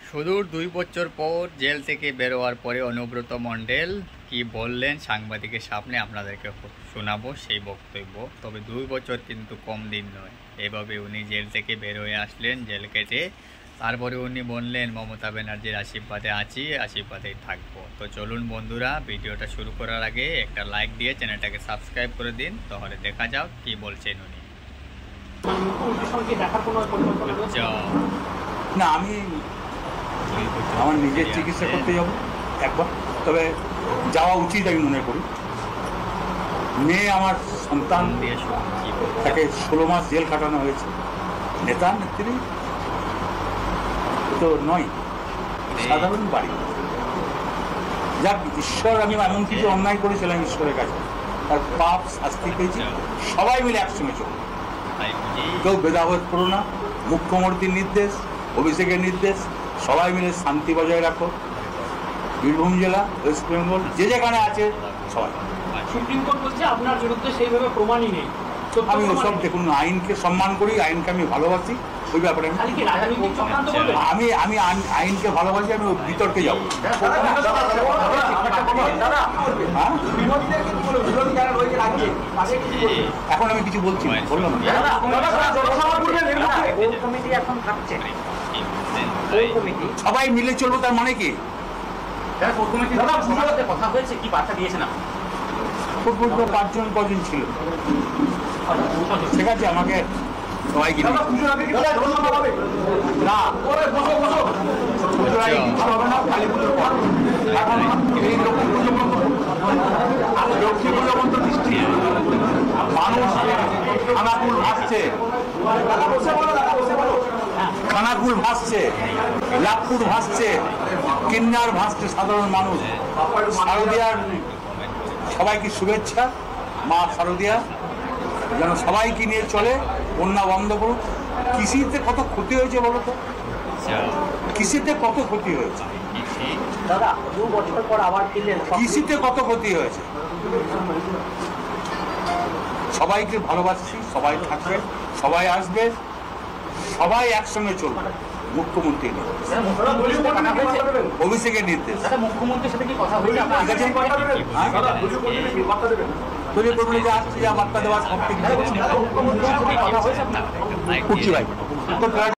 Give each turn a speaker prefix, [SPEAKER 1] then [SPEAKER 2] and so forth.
[SPEAKER 1] সুদূর ২ বছর পর জেল থেকে বেরোয়ার পরে অনুব্রত মণ্ডল কি বললেন সাংবাদিকের সামনে আপনাদেরকে শোনাবো সেই বক্তব্য। তবে ২ বছর কিন্তু কম দিন নয়। এভাবে উনি জেল থেকে বের হয়ে আসলেন জেল কেটে। তারপরে উনি বললেন মমতা ব্যানার্জির আশীর্বাদে আছি, আশীর্বাদেই থাকবো। তো চলুন বন্ধুরা, ভিডিওটা শুরু করার আগে একটা লাইক দিয়ে চ্যানেলটাকে সাবস্ক্রাইব করে দিন, তাহলে দেখা যাক কি বলছেন উনি।
[SPEAKER 2] না, আমি আমার নিজের চিকিৎসা করতে যাব একবার, তবে যাওয়া উচিত আমি মনে করি। মেয়ে আমার সন্তান, তাকে 16 মাস জেল কাটানো হয়েছে। নেতা নেত্রী তো নয়, সাধারণ বাড়ি। যাক, ঈশ্বর, আমি এমন কিছু অন্যায় করেছিলাম ঈশ্বরের কাছে, তার পাপ শাস্তি পেয়েছি। সবাই মিলে একসঙ্গে চলুন, কেউ ভেদাভেদ করো না। মুখ্যমন্ত্রীর নির্দেশ, অভিষেকের নির্দেশ, সবাই মিলে শান্তি বজায় রাখো। বীরভূম জেলা, ওয়েস্ট বেঙ্গল, যে যেখানে আছে সবাই।
[SPEAKER 3] সুপ্রিম কোর্ট বলছে আপনার বিরুদ্ধে সেইভাবে প্রমাণই নেই।
[SPEAKER 2] আমি ওসব, দেখুন, আইনকে সম্মান করি, আইনকে আমি ভালোবাসি। ওই ব্যাপারে আমি আইনকে ভালোবাসি। আমি বিতর্কে যাবো। এখন আমি কিছু বলছি, বললাম সবাই মিলে চলবো, তার মানে কি?
[SPEAKER 3] কথা হয়েছে, কি বার্তা দিয়েছেন আপনি?
[SPEAKER 2] 5 জন ছিল, ঠিক আছে। আমাকে সবাই কিনে না, মানুষ খানাকুল ভাসছে, খানাকুল ভাসছে, লাভপুর ভাসছে, কিন্নার ভাসছে সাধারণ মানুষ। শারদিয়ার সবাইকে শুভেচ্ছা। মা শারদিয়া যেন সবাইকে নিয়ে চলে, বন্যা বন্ধ করুক। কৃষিতে কত ক্ষতি হয়েছে বলো তো, কৃষিতে কত ক্ষতি হয়েছে
[SPEAKER 3] দাদা। 2 বছর পর আবার ফিরলেন,
[SPEAKER 2] কৃষিতে কত ক্ষতি হয়েছে। সবাইকে ভালোবাসছি, সবাই থাকবে, সবাই আসবে, সবাই একসঙ্গে চলবে। মুখ্যমন্ত্রী অভিষেকের নির্দেশ।
[SPEAKER 3] মুখ্যমন্ত্রীর সাথে কি কথা হয়েছে?
[SPEAKER 2] আসছে, যা বার্তা দেওয়ার সব ঠিক আছে।